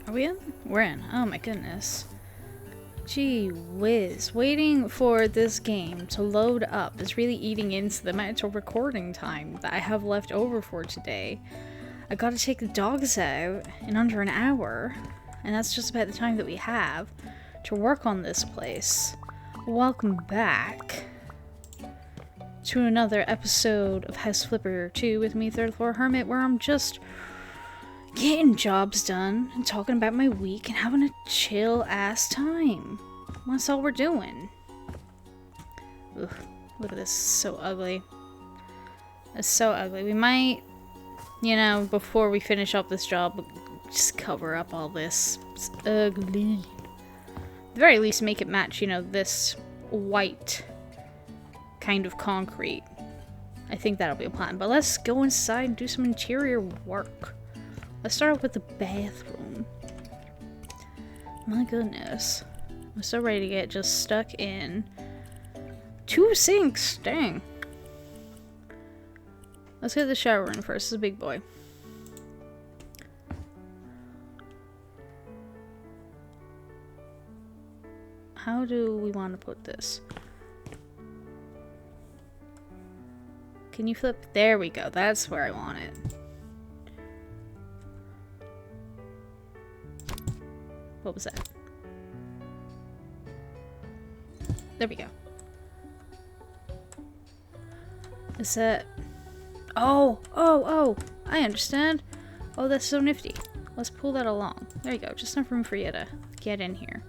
Are we in? We're in. Oh my goodness. Gee whiz. Waiting for this game to load up is really eating into the amount of recording time that I have left over for today. I gotta take the dogs out in under an hour, and that's just about the time that we have to work on this place. Welcome back to another episode of House Flipper 2 with me, Third Floor Hermit, where I'm just getting jobs done and talking about my week and having a chill ass time. That's all we're doing. Ugh, look at this, so ugly. It's so ugly. We might, you know, before we finish up this job, just cover up all this. It's ugly. At the very least, make it match, you know, this white kind of concrete. I think that'll be a plan. But let's go inside and do some interior work. Let's start off with the bathroom. My goodness. I'm so ready to get just stuck in. 2 sinks! Dang. Let's get the shower in first. This is a big boy. How do we want to put this? Can you flip? There we go. That's where I want it. What was that? There we go. Is that... Oh! I understand. Oh, that's so nifty. Let's pull that along. There you go. Just enough room for you to get in here.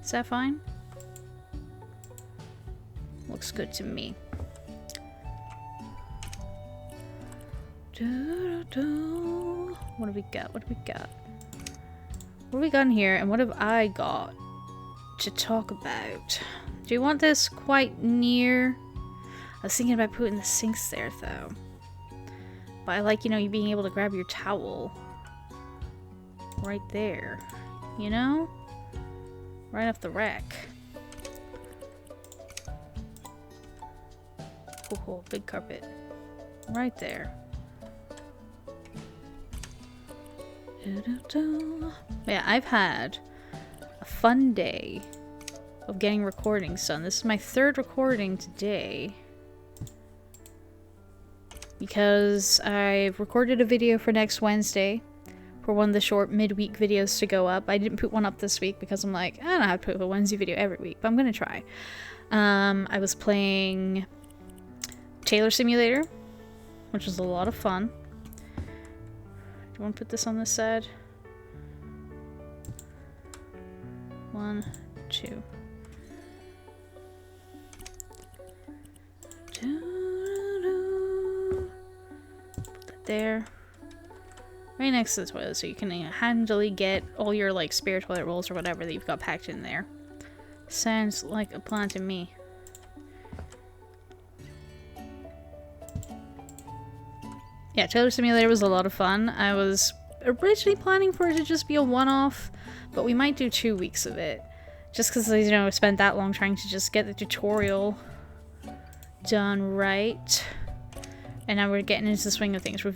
Is that fine? Looks good to me. What do we got? What do we got? What have we got in here, and what have I got to talk about? Do you want this quite near? I was thinking about putting the sinks there, though. But I like, you know, you being able to grab your towel right there. You know? Right off the rack. Oh, big carpet. Right there. Yeah, I've had a fun day of getting recordings done. This is my 3rd recording today. Because I've recorded a video for next Wednesday for one of the short midweek videos to go up. I didn't put one up this week because I'm like, I don't have to put a Wednesday video every week, but I'm gonna try. I was playing Taylor Simulator, which was a lot of fun. Do you want to put this on this side? 1, 2. Put that there. Right next to the toilet so you can handily get all your like spare toilet rolls or whatever that you've got packed in there. Sounds like a plan to me. Yeah, Taylor Simulator was a lot of fun. I was originally planning for it to just be a one-off, but we might do 2 weeks of it. Just because, you know, I spent that long trying to just get the tutorial done right. And now we're getting into the swing of things. We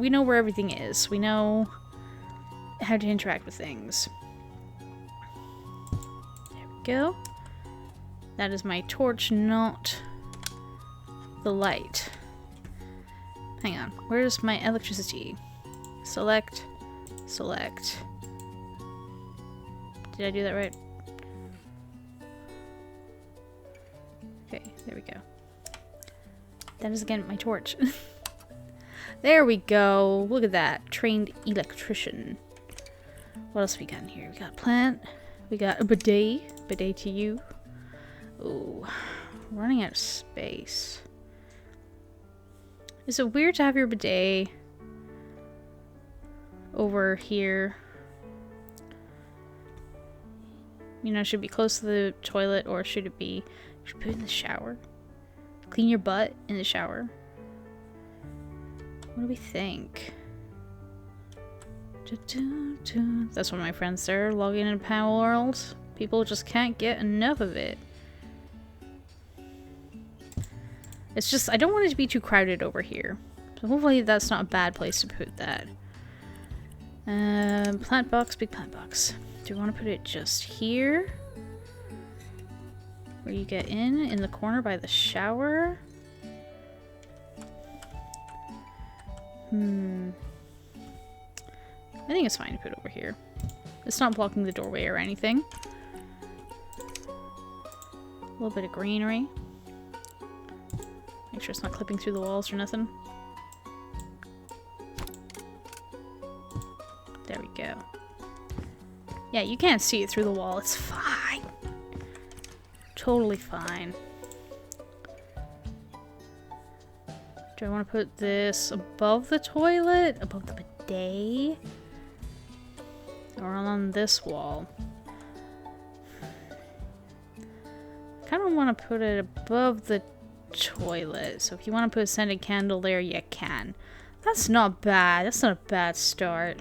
know where everything is. We know how to interact with things. There we go. That is my torch, not the light. Hang on, where's my electricity? Select. Did I do that right? Okay, there we go. That is again my torch. There we go. Look at that. Trained electrician. What else we got in here? We got a plant. We got a bidet. Bidet to you. Ooh, running out of space. Is it weird to have your bidet over here? You know, should it be close to the toilet, or should it be... Should put it in the shower? Clean your butt in the shower? What do we think? That's one of my friends there, logging in Power World. People just can't get enough of it. It's just, I don't want it to be too crowded over here. So hopefully that's not a bad place to put that. Plant box, big plant box. Do we want to put it just here? Where you get in the corner by the shower? I think it's fine to put over here. It's not blocking the doorway or anything. A little bit of greenery. Make sure it's not clipping through the walls or nothing. There we go. Yeah, you can't see it through the wall. It's fine. Totally fine. Do I want to put this above the toilet? Above the bidet? Or on this wall? I kind of want to put it above the toilet. So if you want to put a scented candle there, you can. That's not bad. That's not a bad start.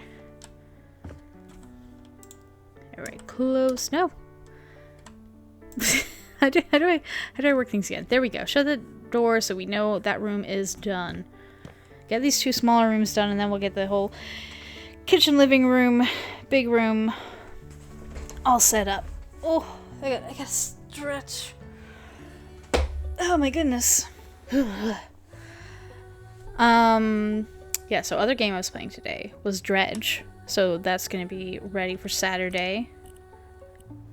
Alright, close. No. How do I work things again? There we go. Shut the door so we know that room is done. Get these two smaller rooms done and then we'll get the whole kitchen, living room, big room all set up. Oh, I gotta stretch. Oh my goodness. Yeah, so other game I was playing today was Dredge. So that's gonna be ready for Saturday.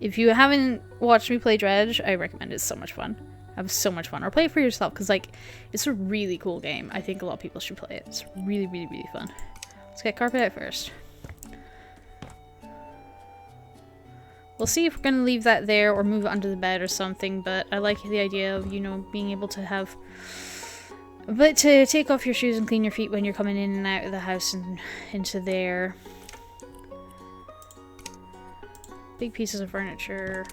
If you haven't watched me play Dredge, I recommend it. It's so much fun. Have so much fun. Or play it for yourself, because like it's a really cool game. I think a lot of people should play it. It's really, really, really fun. Let's get carpet out first. We'll see if we're gonna leave that there or move it under the bed or something, but I like the idea of, you know, being able to have to take off your shoes and clean your feet when you're coming in and out of the house and into there. Big pieces of furniture.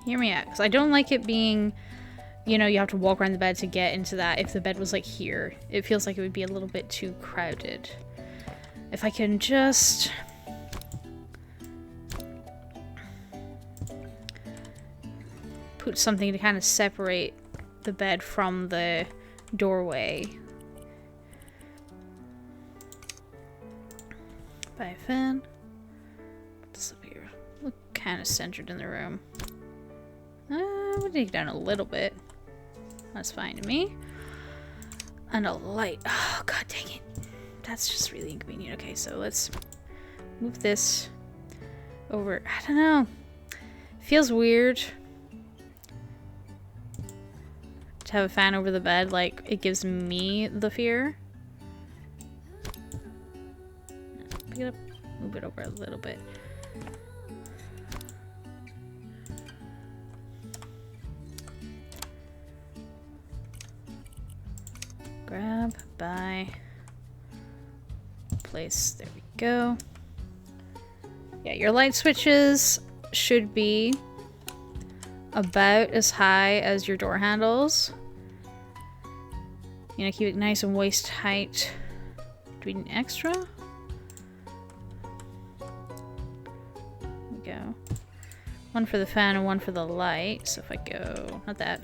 Hear me out, because I don't like it being, you know, you have to walk around the bed to get into that. If the bed was like here, it feels like it would be a little bit too crowded. If I can just put something to kind of separate the bed from the doorway. Buy a fan. Put this up here. Look kind of centered in the room. We'll take it down a little bit. That's fine to me. And a light. Oh, god dang it. That's just really inconvenient. Okay, so let's move this over. I don't know. Feels weird to have a fan over the bed. Like, it gives me the fear. Pick it up. Move it over a little bit. Grab, buy, place, there we go. Yeah, your light switches should be about as high as your door handles. You know, keep it nice and waist height. Do we need extra? There we go. One for the fan and one for the light. So if I go, not that.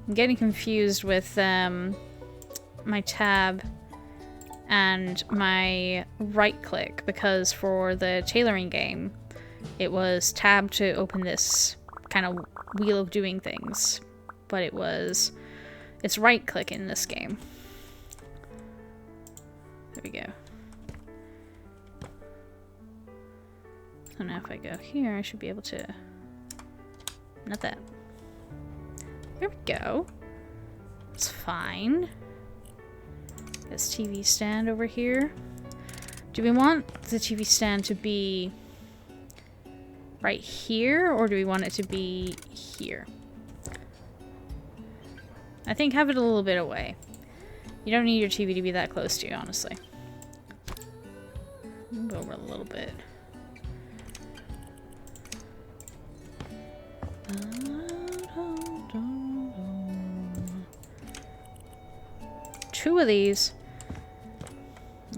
I'm getting confused with my tab and my right click, because for the tailoring game it was tab to open this kind of wheel of doing things, but it's right click in this game. There we go. So now if I go here, I should be able to, not that. There we go. It's fine. This TV stand over here. Do we want the TV stand to be right here, or do we want it to be here? I think have it a little bit away. You don't need your TV to be that close to you, honestly. Move over a little bit. Two of these.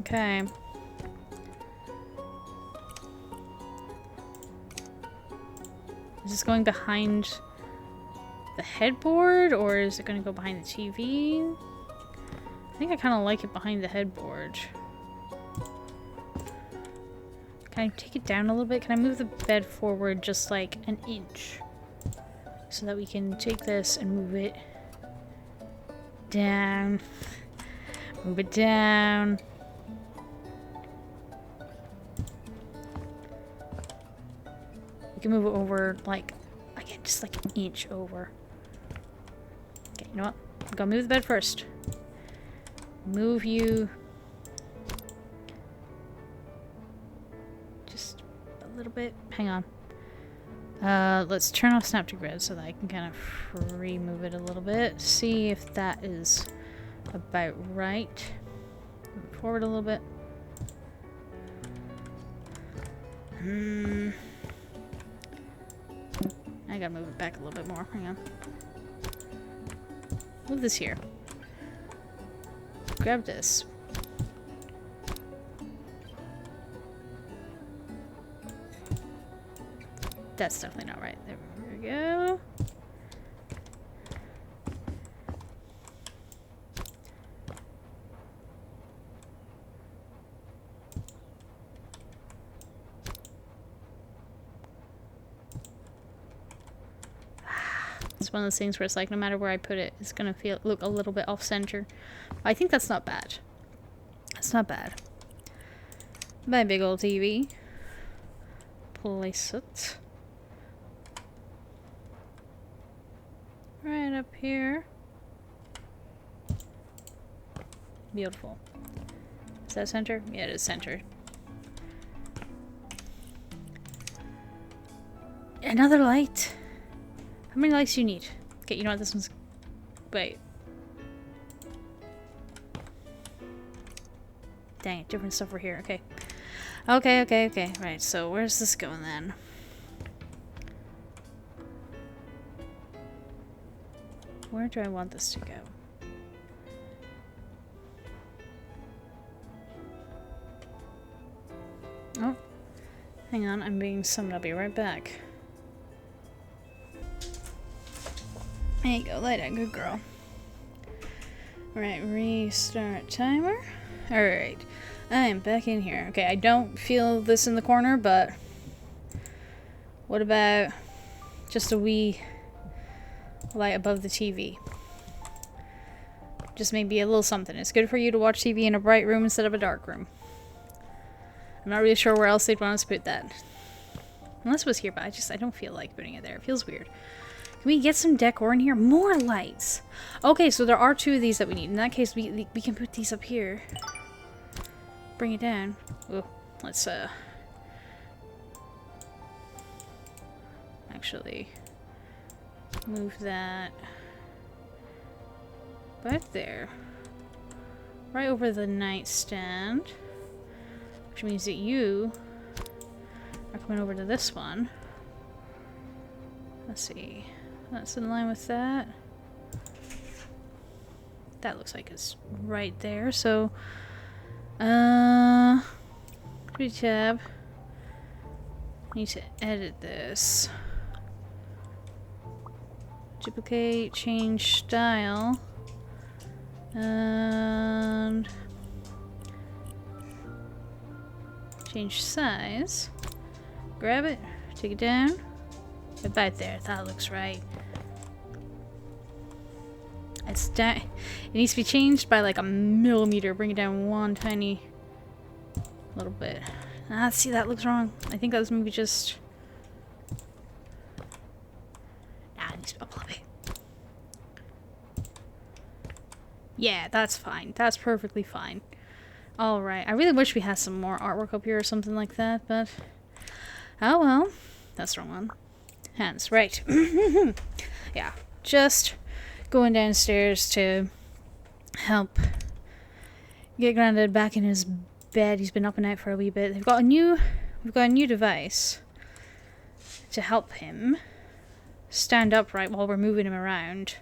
Okay. Is this going behind the headboard, or is it gonna go behind the TV? I think I kind of like it behind the headboard. Can I take it down a little bit? Can I move the bed forward just like an inch? So that we can take this and move it down. Move it down. We can move it over like, again, just like an inch over. Okay, you know what? I'm gonna move the bed first. Move you just a little bit. Hang on. Let's turn off snap to grid so that I can kind of free move it a little bit. See if that is about right. Move forward a little bit. I gotta move it back a little bit more. Hang on. Move this here. Grab this. That's definitely not right. There we go. It's one of those things where it's like no matter where I put it, it's gonna look a little bit off center. I think that's not bad. That's not bad. My big old TV. Place it right up here. Beautiful. Is that center? Yeah, it is center. Another light. How many lights do you need? Okay, you know what? This one's... Wait. Dang it, different stuff over here. Okay. Okay. Right, so where's this going then? Where do I want this to go? Oh. Hang on, I'm being summoned. I'll be right back. There you go, lay down, good girl. Alright, restart timer. Alright, I am back in here. Okay, I don't feel this in the corner, but what about just a wee light above the TV? Just maybe a little something. It's good for you to watch TV in a bright room instead of a dark room. I'm not really sure where else they'd want us to put that. Unless it was here, but I don't feel like putting it there. It feels weird. Can we get some decor in here? More lights! Okay, so there are 2 of these that we need. In that case, we can put these up here. Bring it down. Oh, let's, actually move that right there. Right over the nightstand. Which means that you are coming over to this one. Let's see. That's in line with that. That looks like it's right there. So, tab. Need to edit this. Duplicate, change style, and change size. Grab it, take it down. About there, that looks right. It's down. It needs to be changed by like a millimeter. Bring it down one tiny little bit. Ah, see, that looks wrong. I think that was maybe just. Nah, it needs to be up a little bit. Yeah, that's fine. That's perfectly fine. All right. I really wish we had some more artwork up here or something like that, but oh well. That's the wrong one. Hands, right. Yeah, just going downstairs to help get Grandad back in his bed. He's been up and out for a wee bit. We've got a new device to help him stand upright while we're moving him around.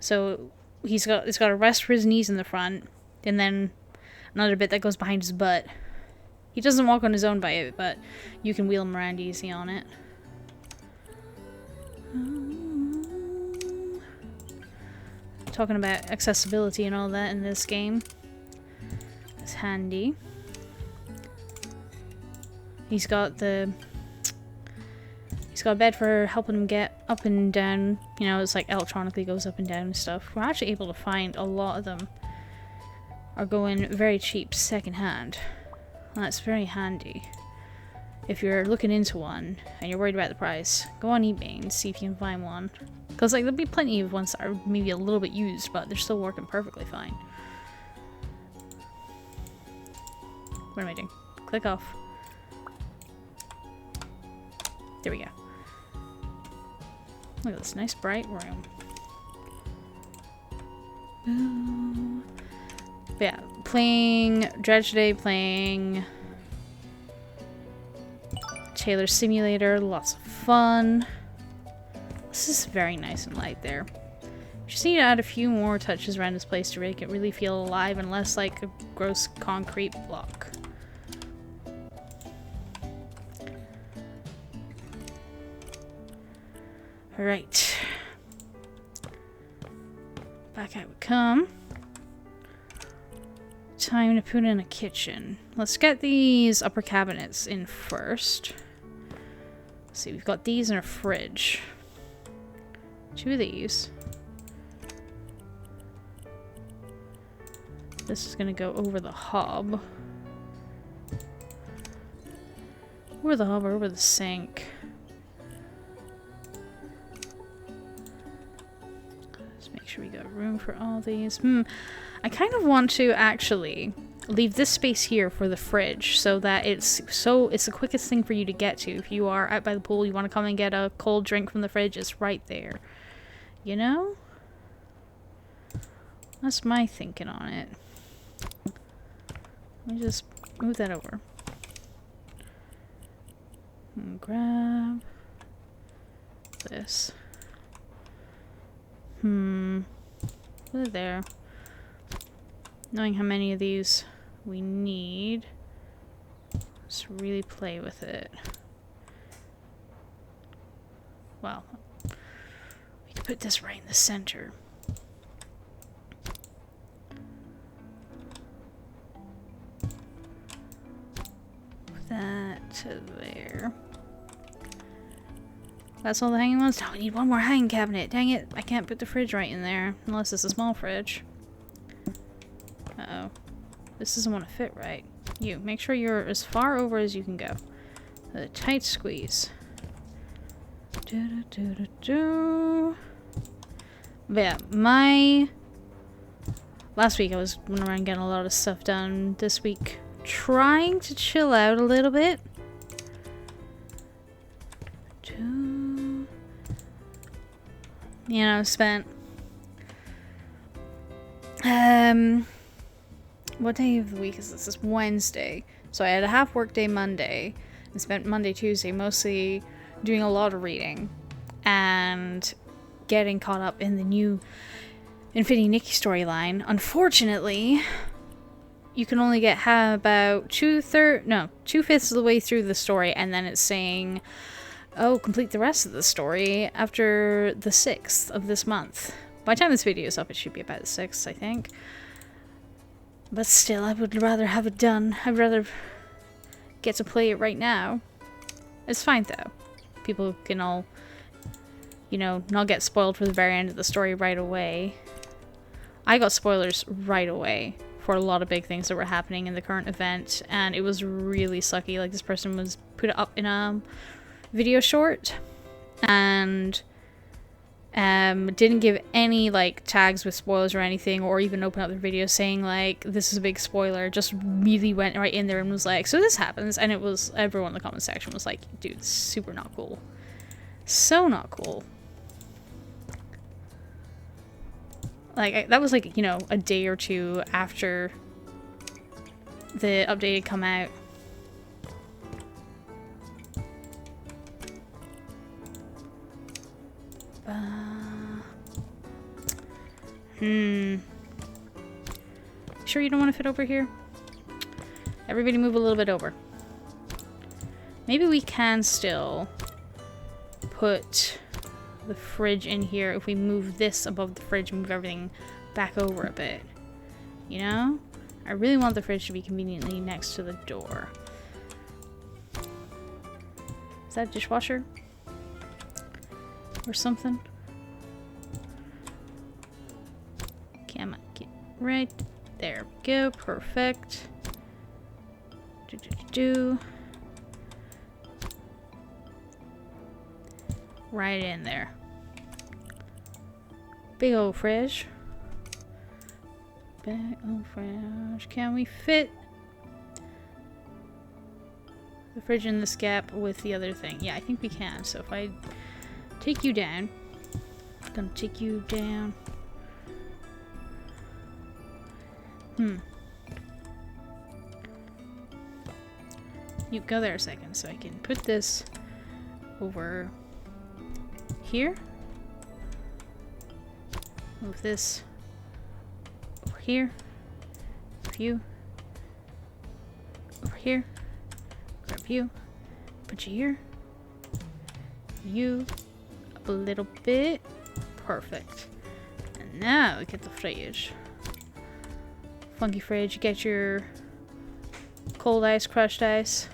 So he's got a rest for his knees in the front, and then another bit that goes behind his butt. He doesn't walk on his own by it, but you can wheel him around easy on it. talking about accessibility and all that in this game. It's handy. He's got a bed for helping him get up and down. You know, it's like electronically goes up and down and stuff. We're actually able to find a lot of them are going very cheap secondhand. That's very handy. If you're looking into one and you're worried about the price, go on eBay and see if you can find one. Because like there'll be plenty of ones that are maybe a little bit used, but they're still working perfectly fine. What am I doing? Click off. There we go. Look at this nice bright room. Ooh. But yeah, playing Dredge today, playing Taylor Simulator, lots of fun. This is very nice and light there. Just need to add a few more touches around this place to make it really feel alive and less like a gross concrete block. Alright. Back out we come. Time to put in a kitchen. Let's get these upper cabinets in first. Let's see, we've got these in a fridge. 2 of these. This is gonna go over the hob. Over the hob or over the sink. Let's make sure we got room for all these. I kind of want to actually leave this space here for the fridge so that it's the quickest thing for you to get to. If you are out by the pool, you want to come and get a cold drink from the fridge, it's right there. You know? That's my thinking on it. Let me just move that over. And grab this. Put it there. Knowing how many of these we need, let's really play with it. Well, we can put this right in the center. Put that to there. That's all the hanging ones? No, we need one more hanging cabinet. Dang it, I can't put the fridge right in there, unless it's a small fridge. Uh-oh. This doesn't want to fit right. You, make sure you're as far over as you can go. A tight squeeze. But yeah, last week I was running around getting a lot of stuff done. This week, trying to chill out a little bit. You know, spent what day of the week is this? It's Wednesday. So I had a half work day Monday and spent Monday, Tuesday mostly doing a lot of reading and getting caught up in the new Infinity Nikki storyline. Unfortunately, you can only get about 2/5 of the way through the story, and then it's saying, oh, complete the rest of the story after the 6th of this month. By the time this video is up, it should be about the 6th, I think. But still, I would rather have it done. I'd rather get to play it right now. It's fine, though. People can all, you know, not get spoiled for the very end of the story right away. I got spoilers right away for a lot of big things that were happening in the current event, and it was really sucky. Like, this person was put up in a video short, and didn't give any like tags with spoilers or anything, or even open up their video saying like this is a big spoiler. Just really went right in there and was like, so this happens, and it was, everyone in the comment section was like, dude, it's super not cool. So not cool. Like, that was like, you know, a day or two after the update had come out. Sure you don't want to fit over here? Everybody move a little bit over. Maybe we can still put the fridge in here if we move this above the fridge and move everything back over a bit. You know? I really want the fridge to be conveniently next to the door. Is that a dishwasher? Or something? Come on, get right there. We go. Perfect. Right in there. Big old fridge. Big old fridge. Can we fit the fridge in this gap with the other thing? Yeah, I think we can. So if I take you down, I'm gonna take you down. You go there a second so I can put this over here. Move this over here. Move you over here. Grab you. Put you here. You up a little bit. Perfect. And now we get the fridge. Funky fridge. Get your cold ice, crushed ice.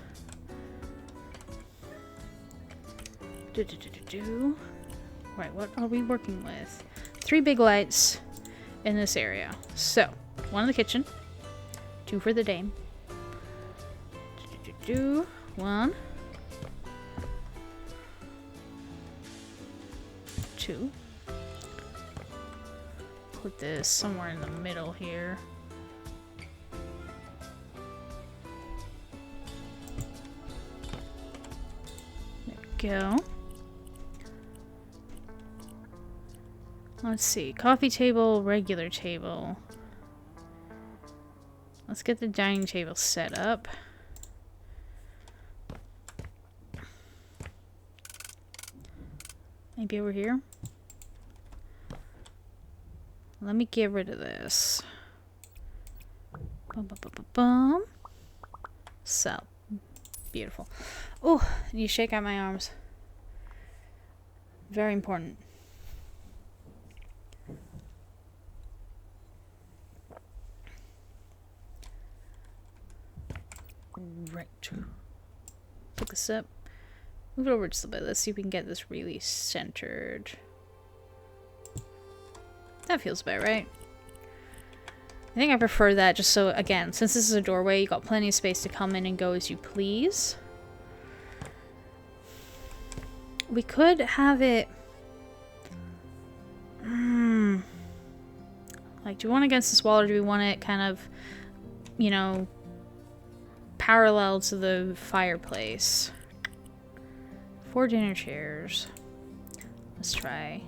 Right, what are we working with? 3 big lights in this area. So, 1 in the kitchen, 2 for the dame. 1, 2. Put this somewhere in the middle here. There we go. Let's see. Coffee table, regular table. Let's get the dining table set up. Maybe over here. Let me get rid of this. Bum. So. Beautiful. Oh, you shake out my arms. Very important. Right. Pick this up. Move it over just a bit. Let's see if we can get this really centered. That feels about right. I think I prefer that just so, again, since this is a doorway, you got plenty of space to come in and go as you please. We could have it... Like, do we want it against this wall or do we want it kind of, you know, parallel to the fireplace? 4 dinner chairs. Let's try.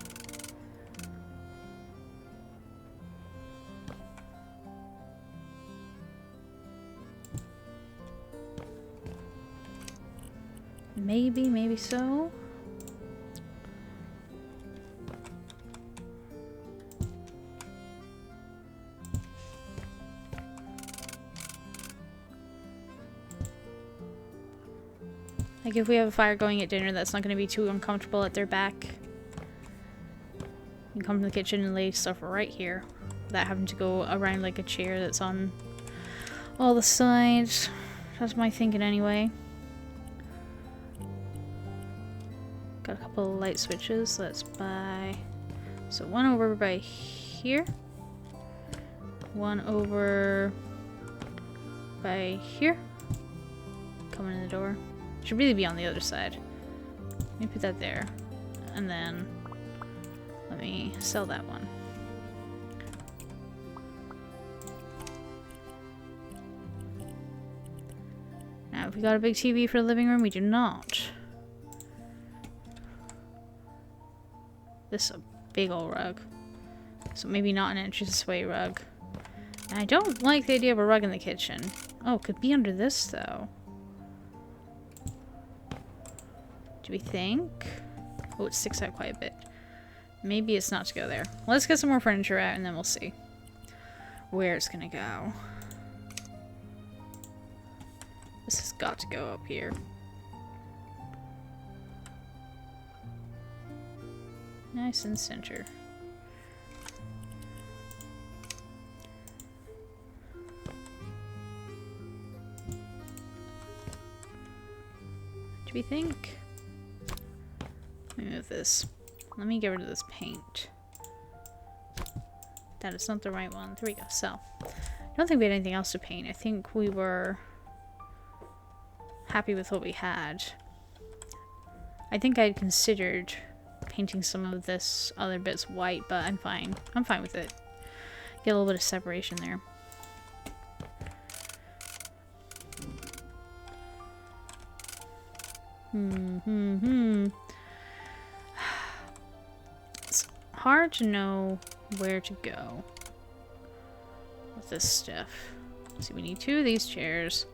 Maybe so. Like if we have a fire going at dinner, that's not going to be too uncomfortable at their back. You can come to the kitchen and lay stuff right here without having to go around like a chair that's on all the sides. That's my thinking anyway. Got a couple of light switches. Let's buy... So 1 over by here. 1 over by here. Coming in the door. Should really be on the other side. Let me put that there. And then let me sell that one. Now, have we got a big TV for the living room? We do not. This is a big old rug. So maybe not an entranceway rug. And I don't like the idea of a rug in the kitchen. Oh, it could be under this though. Do we think? Oh, it sticks out quite a bit. Maybe it's not to go there. Let's get some more furniture out and then we'll see where it's gonna go. This has got to go up here. Nice and center. Do we think? Let me move this. Let me get rid of this paint. That is not the right one. There we go. So, I don't think we had anything else to paint. I think we were happy with what we had. I think I considered painting some of this other bits white, but I'm fine. I'm fine with it. Get a little bit of separation there. It's hard to know where to go with this stuff. See, we need 2 of these chairs.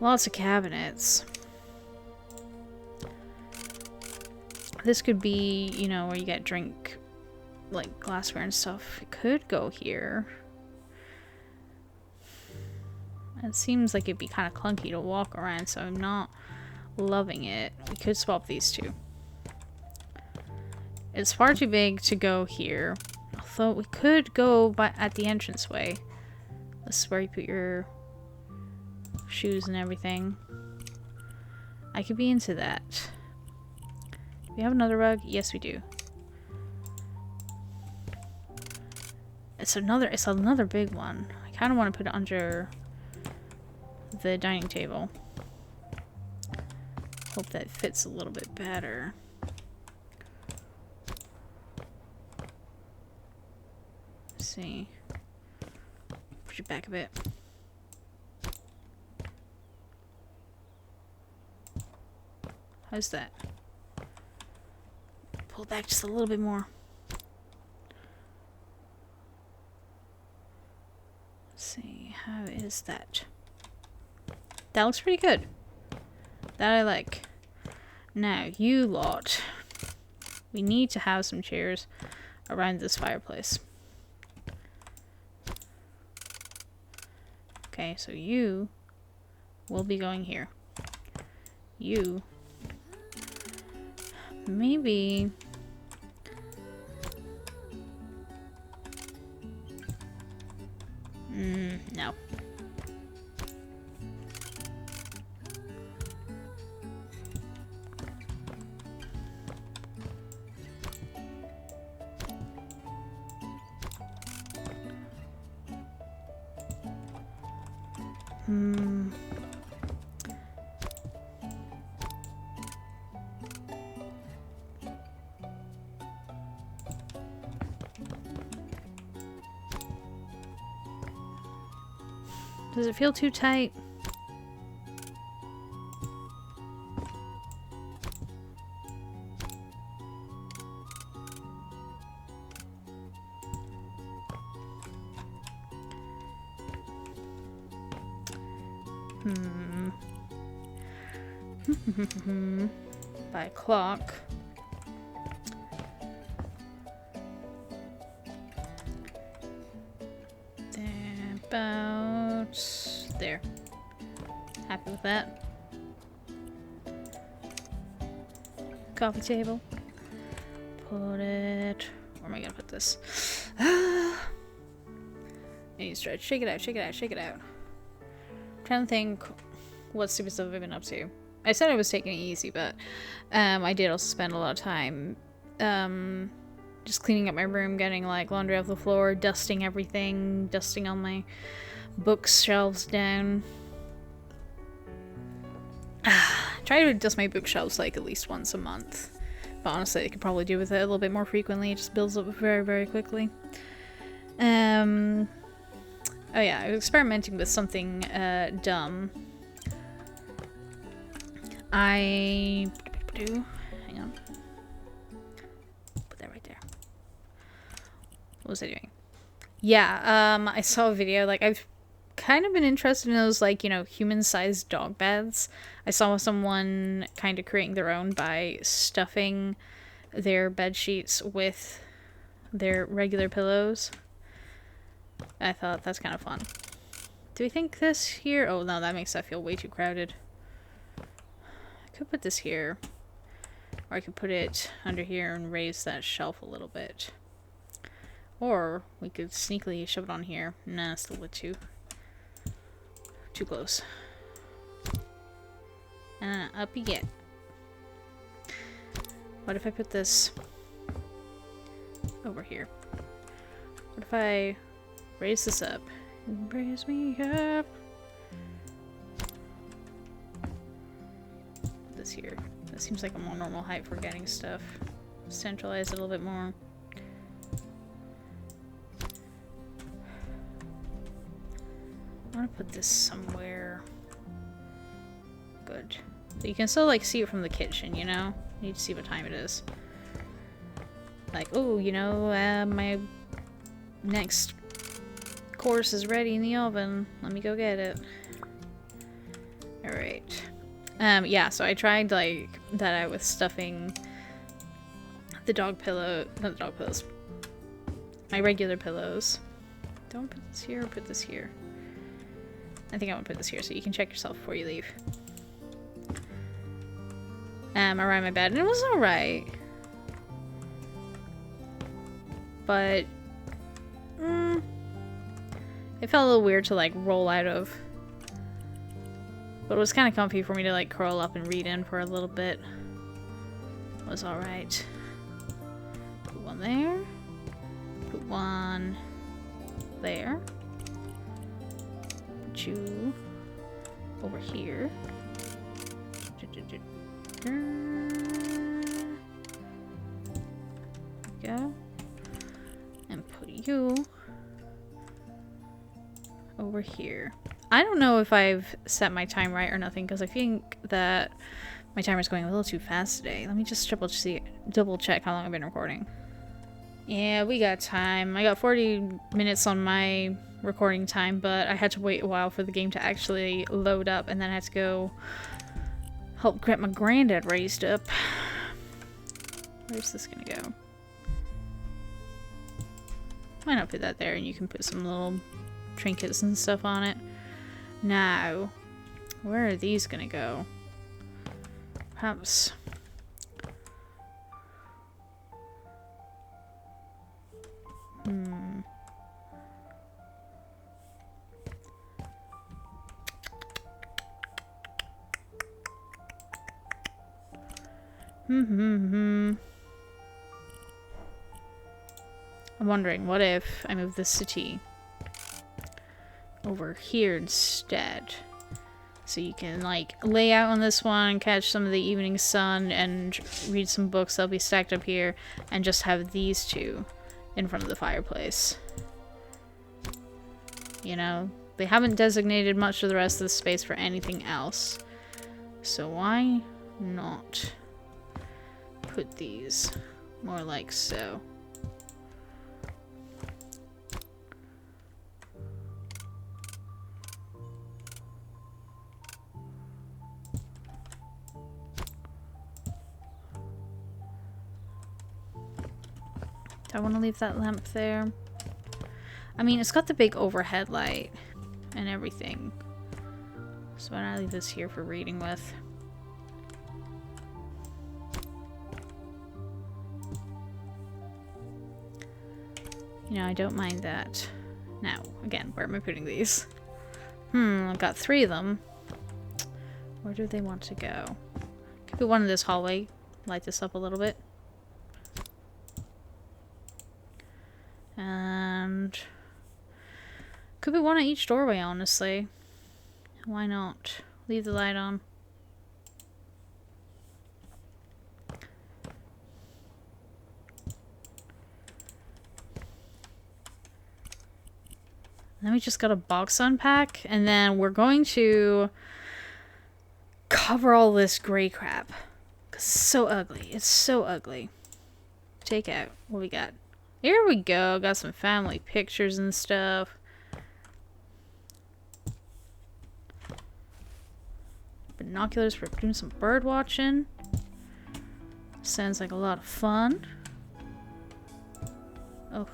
Lots of cabinets. This could be, you know, where you get drink, like, glassware and stuff. It could go here. It seems like it'd be kind of clunky to walk around, so I'm not loving it. We could swap these 2. It's far too big to go here. Although we could go at the entranceway. This is where you put your shoes and everything. I could be into that. Do we have another rug? Yes, we do. It's another big one. I kind of want to put it under the dining table. Hope that fits a little bit better. Let's see. Push it back a bit. How's that? Pull it back just a little bit more. Let's see. How is that? That looks pretty good. That I like. Now, you lot. We need to have some chairs around this fireplace. Okay, so you will be going here. You. Maybe. No. Does it feel too tight? By clock. About there. Happy with that. Coffee table. Put it. Where am I gonna put this? I need to stretch. Shake it out, shake it out, shake it out. I'm trying to think what stupid stuff I've been up to. I said I was taking it easy, but I did also spend a lot of time just cleaning up my room, getting like laundry off the floor, dusting everything, dusting all my bookshelves down. Try to dust my bookshelves like at least once a month. But honestly, I could probably do with it a little bit more frequently. It just builds up very, very quickly. Oh yeah, I was experimenting with something dumb. Hang on. Put that right there. What was I doing? Yeah, I saw a video, like, I've kind of been interested in those, like, you know, human-sized dog beds. I saw someone kind of creating their own by stuffing their bed sheets with their regular pillows. I thought that's kind of fun. Do we think this here? Oh, no, that makes that feel way too crowded. I could put this here. Or I could put it under here and raise that shelf a little bit. Or we could sneakily shove it on here. Nah, it's still a bit too close. Up you get. What if I put this over here? What if I raise this up? Raise me up. Put this here. That seems like a more normal height for getting stuff. Centralize it a little bit more. I want to put this somewhere good. So you can still like see it from the kitchen, you know? You need to see what time it is. Like, oh, you know, my next course is ready in the oven. Let me go get it. Alright. Yeah, so I tried like that out with stuffing the dog pillow, not the dog pillows, my regular pillows. Don't put this here or put this here. I think I want to put this here so you can check yourself before you leave. Around my bed, and it was alright. But it felt a little weird to like roll out of. But it was kind of comfy for me to like curl up and read in for a little bit. It was alright. Put one there. Put one there. Put you over here. Go. And put you over here. I don't know if I've set my time right or nothing, because I think that my timer's going a little too fast today. Let me just double check how long I've been recording. Yeah, we got time. I got 40 minutes on my recording time, but I had to wait a while for the game to actually load up, and then I had to go help get my granddad raised up. Where's this gonna go? Why not put that there, and you can put some little trinkets and stuff on it. Now, where are these gonna go? Perhaps. I'm wondering, what if I move the city over here instead? So you can like lay out on this one, catch some of the evening sun, and read some books that'll be stacked up here, and just have these two in front of the fireplace. You know, they haven't designated much of the rest of the space for anything else. So why not put these more like so? I want to leave that lamp there. I mean, it's got the big overhead light and everything. So why not leave this here for reading with? You know, I don't mind that. Now, again, where am I putting these? I've got 3 of them. Where do they want to go? Could put one in this hallway. Light this up a little bit. And could be one at each doorway, honestly. Why not? Leave the light on. Then we just got a box unpack, and then we're going to cover all this gray crap. Because it's so ugly. It's so ugly. Take out what we got. Here we go. Got some family pictures and stuff. Binoculars for doing some bird watching. Sounds like a lot of fun. Oh.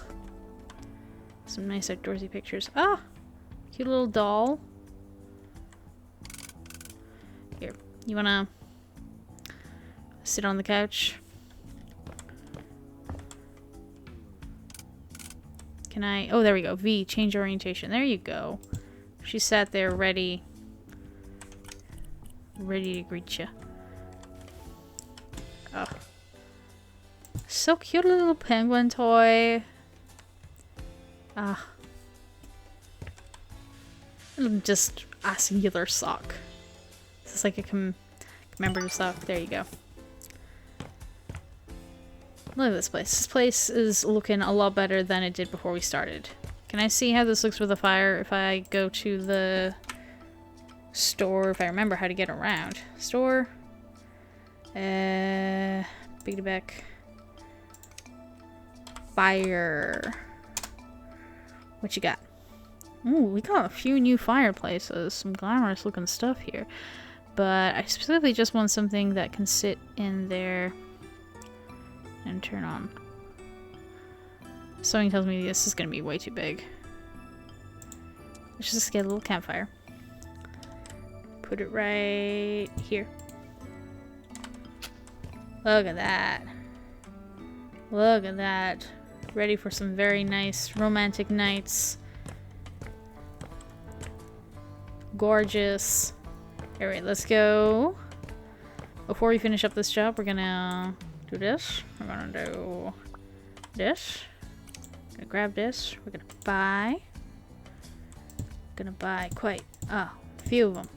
Some nice outdoorsy pictures. Ah! Cute little doll. Here. You wanna Sit on the couch. Can I... Oh, there we go. V, change orientation. There you go. She sat there ready. Ready to greet you. Oh. So cute, a little penguin toy. Ah. Just a singular sock. Is this like a commemorative sock? There you go. Look at this place. This place is looking a lot better than it did before we started. Can I see how this looks with a fire if I go to the store, if I remember how to get around? Store. Biggie fire. What you got? Ooh, we got a few new fireplaces. Some glamorous looking stuff here. But I specifically just want something that can sit in there and turn on. Something tells me this is gonna be way too big. Let's just get a little campfire. Put it right here. Look at that. Look at that. Ready for some very nice romantic nights. Gorgeous. Alright, let's go. Before we finish up this job, we're gonna do this. We're gonna do this. Gonna grab this. We're gonna buy. Gonna buy quite a few of them.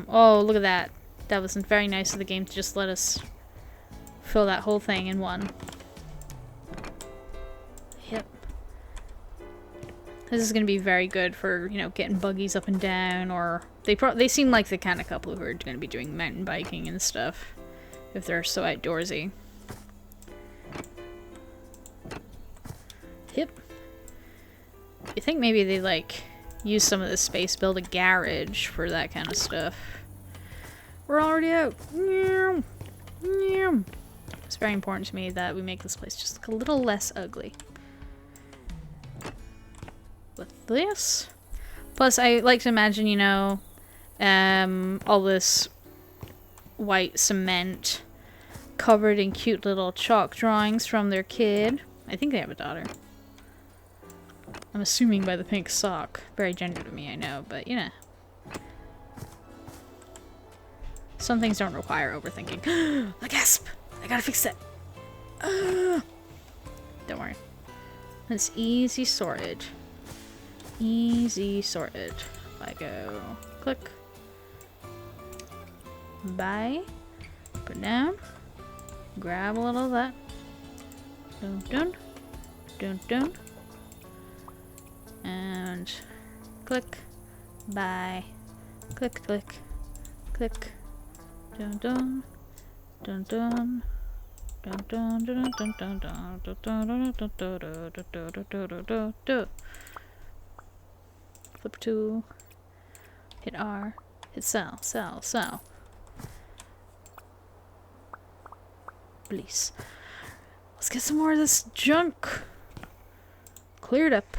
Oh, look at that. That was very nice of the game to just let us fill that whole thing in one. Yep. This is gonna be very good for, you know, getting buggies up and down, or they seem like the kind of couple who are gonna be doing mountain biking and stuff if they're so outdoorsy. Yep. You think maybe they like use some of this space, build a garage for that kind of stuff. We're already out. It's very important to me that we make this place just look a little less ugly. With this. Plus, I like to imagine, you know, all this white cement covered in cute little chalk drawings from their kid. I think they have a daughter. I'm assuming by the pink sock. Very gender to me, I know, but you know. Some things don't require overthinking. The gasp! I gotta fix that. Don't worry. It's easy sorted. Easy sorted. I go click. Buy. Put down. Grab a little of that. Dun dun. Dun dun. And click. Buy. Click click. Click. Dun dun. Dun dun. Dun dun dun dun dun dun dun dun dun dun dun. Flip to. Hit R. Hit sell. Sell. Sell. Please. Let's get some more of this junk cleared up.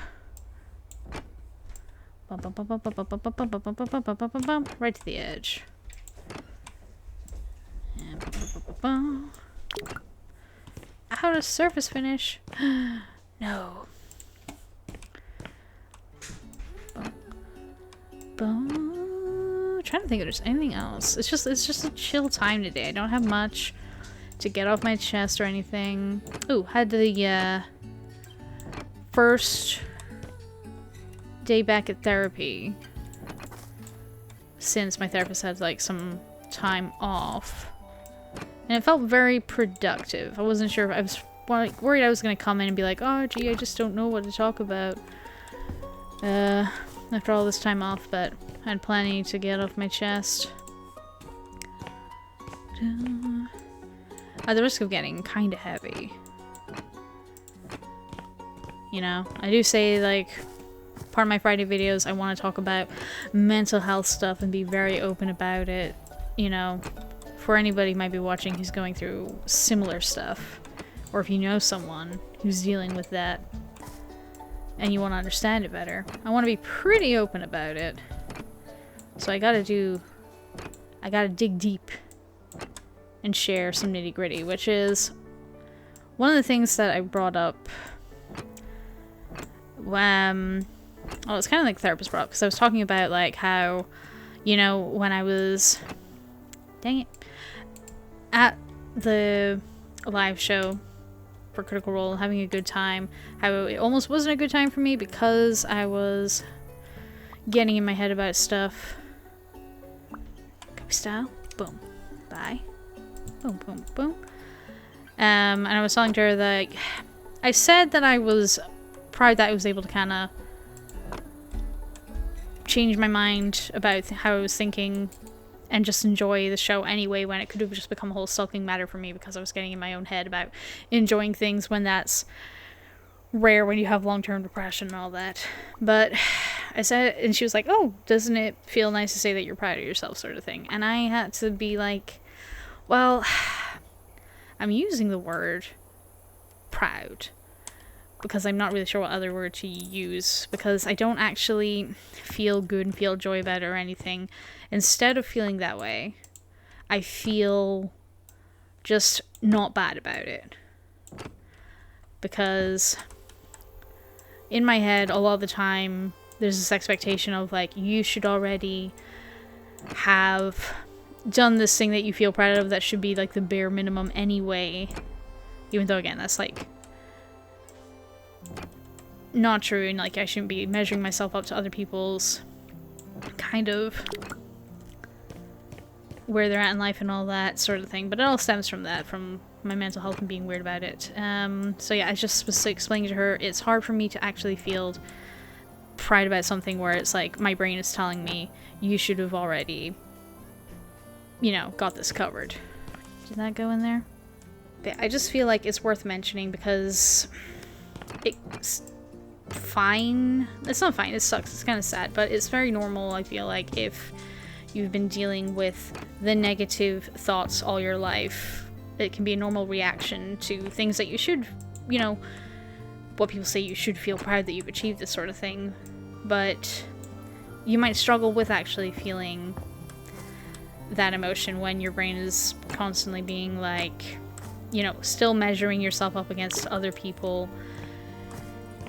Right to the edge. And out of surface finish. No. Trying to think if there's anything else. It's just a chill time today. I don't have much to get off my chest or anything. Ooh, had the first day back at therapy since my therapist had like some time off, and it felt very productive. I wasn't sure if I was like worried I was gonna come in and be like, oh gee, I just don't know what to talk about after all this time off, but I had plenty to get off my chest. At the risk of getting kind of heavy, you know, I do say, like, part of my Friday videos, I want to talk about mental health stuff and be very open about it, you know, for anybody who might be watching who's going through similar stuff, or if you know someone who's dealing with that and you want to understand it better. I want to be pretty open about it. So I gotta dig deep and share some nitty gritty, which is one of the things that I brought up when, well, it's kind of like therapist brought up, because I was talking about like how, you know, when I was, dang it, at the live show for Critical Role, having a good time, how it almost wasn't a good time for me because I was getting in my head about stuff. Copy style, boom, bye, boom, boom, boom. And I was telling to her that I said that I was proud that I was able to kind of change my mind about how I was thinking and just enjoy the show anyway, when it could have just become a whole sulking matter for me because I was getting in my own head about enjoying things when that's rare when you have long-term depression and all that. But I said, and she was like, oh, doesn't it feel nice to say that you're proud of yourself, sort of thing. And I had to be like, well, I'm using the word proud because I'm not really sure what other word to use, because I don't actually feel good and feel joy about it or anything. Instead of feeling that way, I feel just not bad about it. Because in my head, a lot of the time, there's this expectation of like, you should already have done this thing that you feel proud of that should be like the bare minimum anyway. Even though, again, that's like not true, and like I shouldn't be measuring myself up to other people's kind of where they're at in life and all that sort of thing. But it all stems from that, from my mental health and being weird about it. So yeah, I just was explaining to her it's hard for me to actually feel pride about something where it's like my brain is telling me you should have already, you know, got this covered. Did that go in there? But I just feel like it's worth mentioning because it's fine. It's not fine, it sucks, it's kind of sad, but it's very normal, I feel like, if you've been dealing with the negative thoughts all your life. It can be a normal reaction to things that you should, you know, what people say, you should feel proud that you've achieved this sort of thing, but you might struggle with actually feeling that emotion when your brain is constantly being like, you know, still measuring yourself up against other people.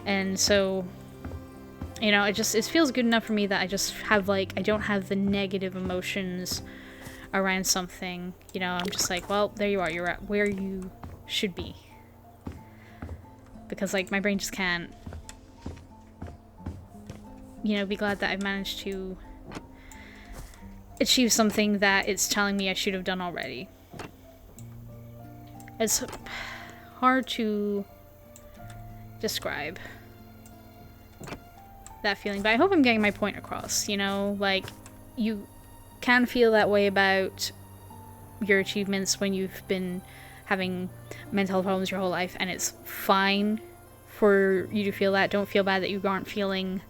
And so, you know, it feels good enough for me that I just have like, I don't have the negative emotions around something. You know, I'm just like, well, there you are, you're at where you should be. Because like my brain just can't, you know, be glad that I've managed to achieve something that it's telling me I should have done already. It's hard to describe that feeling, but I hope I'm getting my point across, you know, like, you can feel that way about your achievements when you've been having mental health problems your whole life, and it's fine for you to feel that. Don't feel bad that you aren't feeling,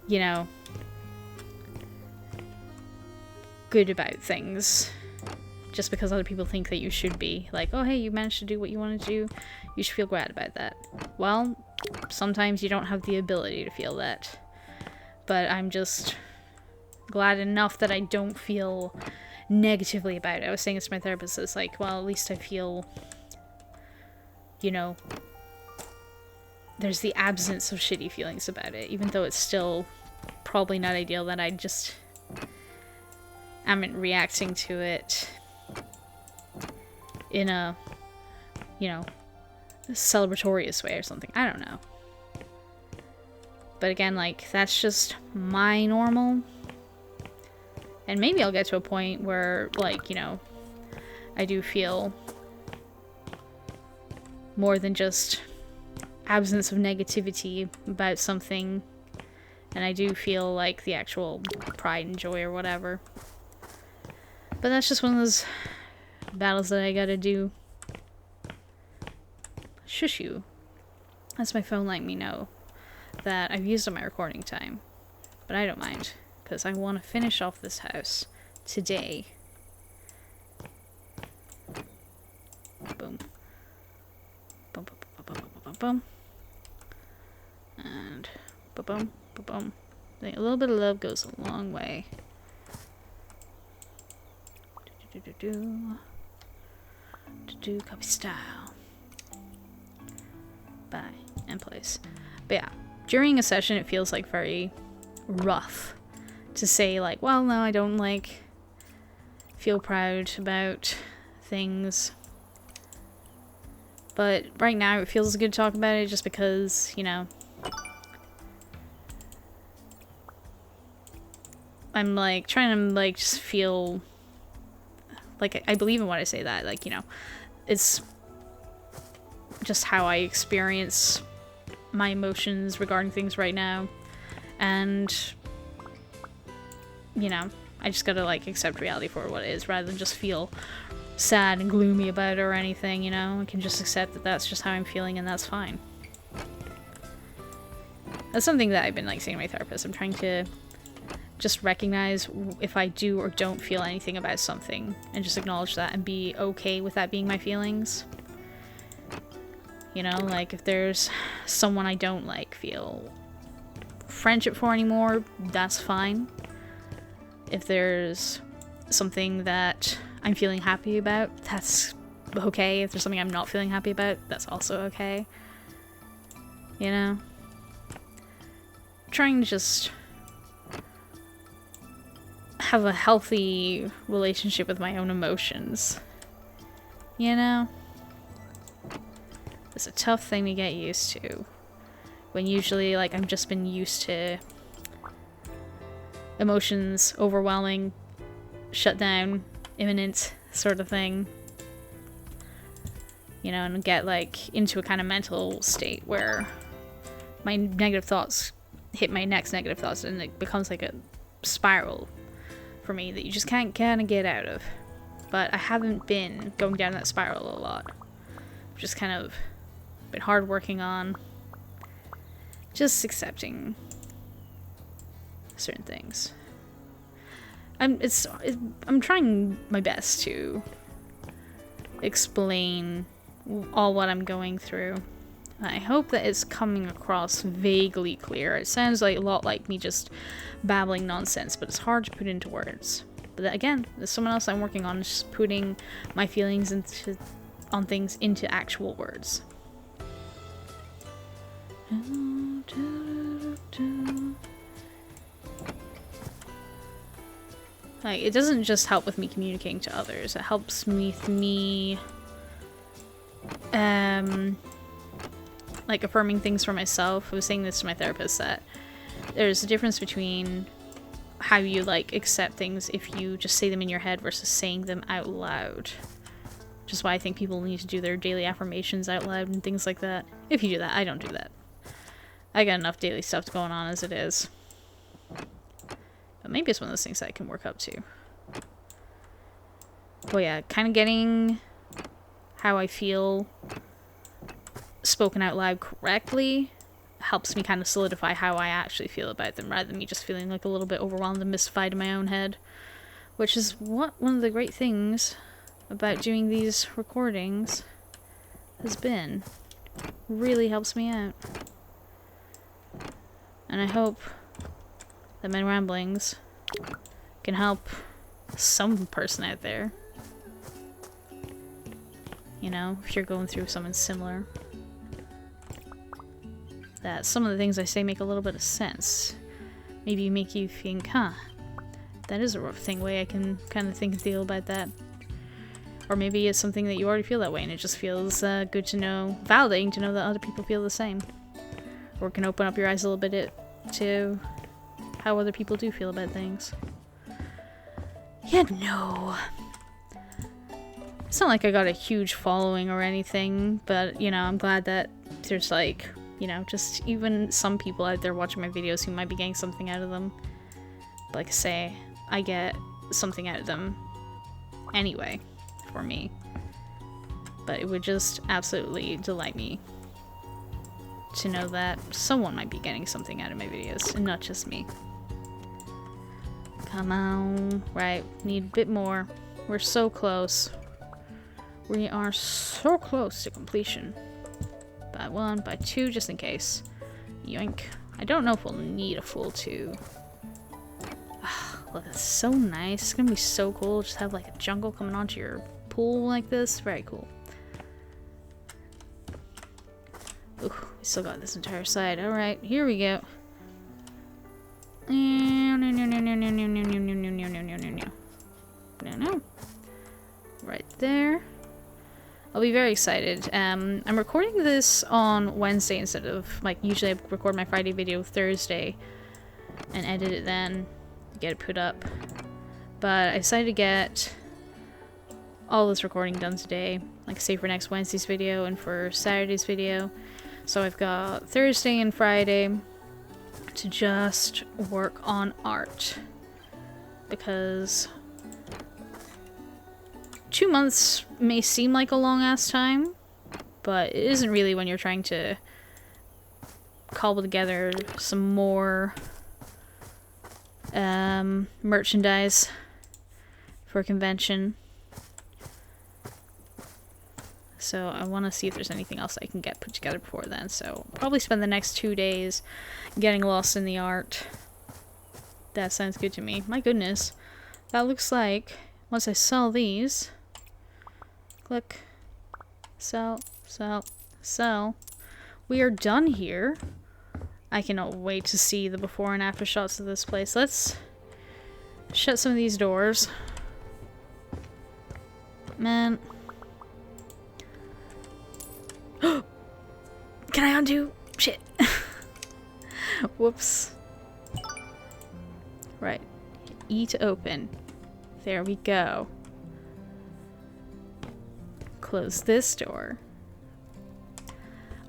you know, good about things just because other people think that you should be. Like, oh hey, you managed to do what you wanted to do, you should feel glad about that. Well, sometimes you don't have the ability to feel that, but I'm just glad enough that I don't feel negatively about it. I was saying this to my therapist, it's like, well, at least I feel, you know, there's the absence of shitty feelings about it, even though it's still probably not ideal that I just am reacting to it in a, you know, celebratorious way or something. I don't know. But again, like, that's just my normal. And maybe I'll get to a point where, like, you know, I do feel more than just absence of negativity about something, and I do feel like the actual pride and joy or whatever. But that's just one of those battles that I gotta do. Shush you. That's my phone letting me know that I've used up my recording time. But I don't mind, because I want to finish off this house today. Boom. Boom, boom, boom, boom, boom, boom, boom. And boom, boom, boom, boom. A little bit of love goes a long way. Copy style. Bye. And place. But yeah, during a session it feels like very rough to say like, well, no, I don't like feel proud about things. But right now it feels good to talk about it just because, you know, I'm like trying to like just feel like I believe in what I say, that like, you know, it's just how I experience my emotions regarding things right now, and you know, I just gotta like accept reality for what it is rather than just feel sad and gloomy about it or anything, you know. I can just accept that that's just how I'm feeling and that's fine. That's something that I've been like saying to my therapist. I'm trying to just recognize if I do or don't feel anything about something and just acknowledge that and be okay with that being my feelings. You know, like if there's someone I don't like feel friendship for anymore, that's fine. If there's something that I'm feeling happy about, that's okay. If there's something I'm not feeling happy about, that's also okay. You know? Trying to just have a healthy relationship with my own emotions. You know? It's a tough thing to get used to. When usually, like, I've just been used to emotions overwhelming, shut down, imminent sort of thing. You know, and get, like, into a kind of mental state where my negative thoughts hit my next negative thoughts and it becomes like a spiral for me that you just can't kind of get out of. But I haven't been going down that spiral a lot. I've just kind of been hard working on just accepting certain things. I'm trying my best to explain all what I'm going through. I hope that it's coming across vaguely clear. It sounds like a lot like me just babbling nonsense, but it's hard to put into words. But that, again, there's someone else I'm working on, just putting my feelings on things into actual words. Like, it doesn't just help with me communicating to others, it helps me with me like affirming things for myself. I was saying this to my therapist, that there's a difference between how you like accept things if you just say them in your head versus saying them out loud. Which is why I think people need to do their daily affirmations out loud and things like that. If you do that, I don't do that. I got enough daily stuff going on as it is. But maybe it's one of those things that I can work up to. But yeah, kind of getting how I feel spoken out loud correctly helps me kind of solidify how I actually feel about them, rather than me just feeling like a little bit overwhelmed and mystified in my own head. Which is what one of the great things about doing these recordings has been. Really helps me out. And I hope that my ramblings can help some person out there. You know, if you're going through something similar. That some of the things I say make a little bit of sense. Maybe make you think, huh, that is a rough thing, way I can kind of think and feel about that. Or maybe it's something that you already feel that way and it just feels good to know, validating to know that other people feel the same. Or it can open up your eyes a little bit to how other people do feel about things. Yeah, no. It's not like I got a huge following or anything, but, you know, I'm glad that there's, like, you know, just even some people out there watching my videos who might be getting something out of them. But like I say, I get something out of them anyway, for me. But it would just absolutely delight me to know that someone might be getting something out of my videos, and not just me. Come on. Right, need a bit more. We're so close. We are so close to completion. By 1, by 2, just in case. Yoink. I don't know if we'll need a full 2. look, it's so nice. It's gonna be so cool. Just have like a jungle coming onto your pool like this. Very cool. Ooh, we still got this entire side. Alright, here we go. No. Right there. I'll be very excited. I'm recording this on Wednesday instead of, like, usually I record my Friday video Thursday and edit it then, get it put up. But I decided to get all this recording done today, like say for next Wednesday's video and for Saturday's video. So I've got Thursday and Friday to just work on art, because 2 months may seem like a long ass time, but it isn't really when you're trying to cobble together some more merchandise for a convention. So I want to see if there's anything else I can get put together before then. So probably spend the next 2 days getting lost in the art. That sounds good to me. My goodness. That looks like, once I sell these, click, sell, we are done here. I cannot wait to see the before and after shots of this place. Let's shut some of these doors. Man. Can I undo? Shit. Whoops. Right. E to open. There we go. Close this door.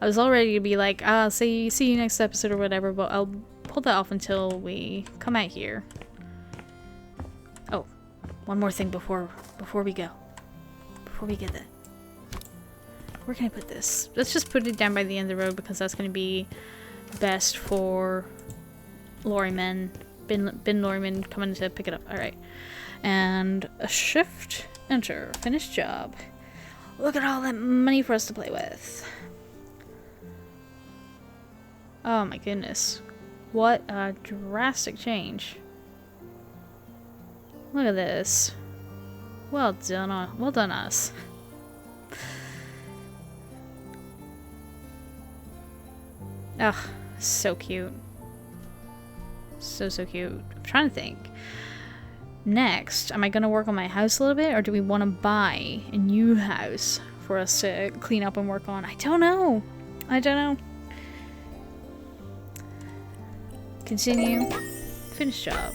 I was all ready to be like, see you next episode or whatever, but I'll pull that off until we come out here. Oh, one more thing before we go. Before we get that. Where can I put this? Let's just put it down by the end of the road, because that's going to be best for lorrymen. Bin lorrymen coming to pick it up. Alright. And a shift, enter, finish job. Look at all that money for us to play with. Oh my goodness. What a drastic change. Look at this. Well done us. Ugh, so cute. So cute. I'm trying to think. Next, am I gonna work on my house a little bit, or do we want to buy a new house for us to clean up and work on? I don't know. Continue. Finish job.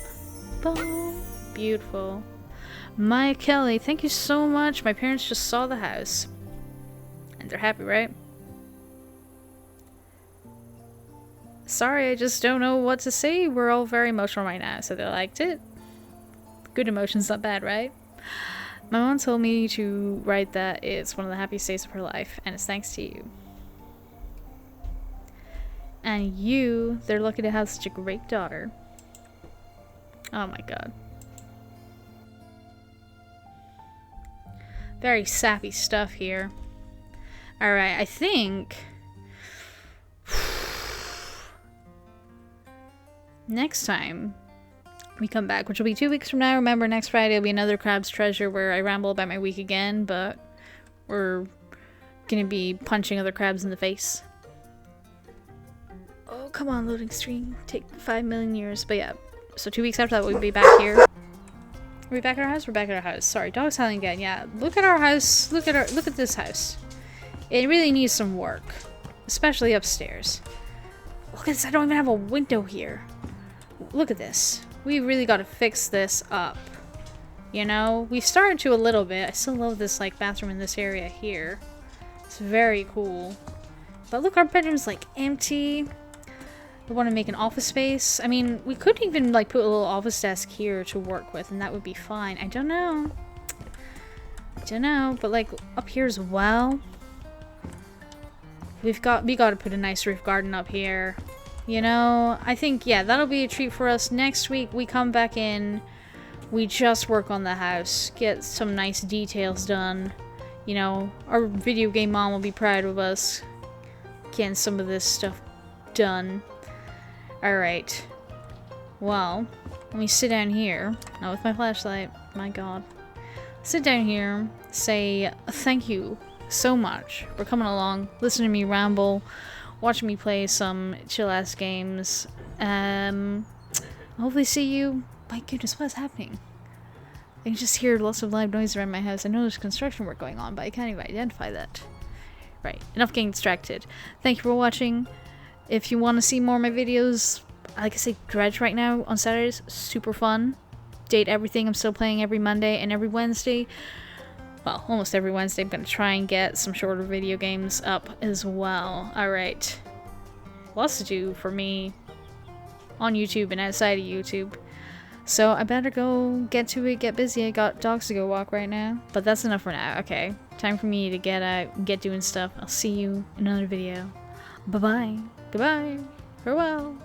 Boom. Beautiful. Maya Kelly, thank you so much. My parents just saw the house. And they're happy, right? Sorry, I just don't know what to say. We're all very emotional right now, so they liked it. Good emotions, not bad, right? My mom told me to write that it's one of the happiest days of her life, and it's thanks to you. And you, they're lucky to have such a great daughter. Oh my god. Very sappy stuff here. Alright, I think next time we come back, which will be 2 weeks from now. Remember, next Friday will be another Crab's Treasure where I ramble about my week again, but we're gonna be punching other crabs in the face. Oh, come on, loading screen. Take 5 million years. But yeah, so 2 weeks after that, we'll be back here. Are we back at our house? We're back at our house. Sorry, dog's howling again. Yeah, look at our house. Look at this house. It really needs some work, especially upstairs. Look at this. I don't even have a window here. Look at this. We really got to fix this up. You know, we've started to a little bit. I still love this like bathroom in this area here. It's very cool. But look, our bedroom's like empty. We want to make an office space. I mean, we could even like put a little office desk here to work with, and that would be fine. I don't know. But like up here as well, we got to put a nice roof garden up here. You know, I think, yeah, that'll be a treat for us. Next week, we come back in, we just work on the house, get some nice details done. You know, our video game mom will be proud of us getting some of this stuff done. Alright. Well, let me sit down here. Not with my flashlight. My god. Sit down here, say thank you so much for coming along, listening to me ramble, watching me play some chill-ass games. Hopefully see you. My goodness, what's happening? I can just hear lots of loud noise around my house. I know there's construction work going on, but I can't even identify that. Right, enough getting distracted. Thank you for watching. If you want to see more of my videos, like I say, Dredge right now on Saturdays, super fun. Date everything. I'm still playing every Monday and every Wednesday. Well, almost every Wednesday. I'm going to try and get some shorter video games up as well. Alright. Lots to do for me on YouTube and outside of YouTube. So I better go get to it, get busy. I got dogs to go walk right now. But that's enough for now. Okay. Time for me to get out and get doing stuff. I'll see you in another video. Bye-bye. Goodbye. Farewell.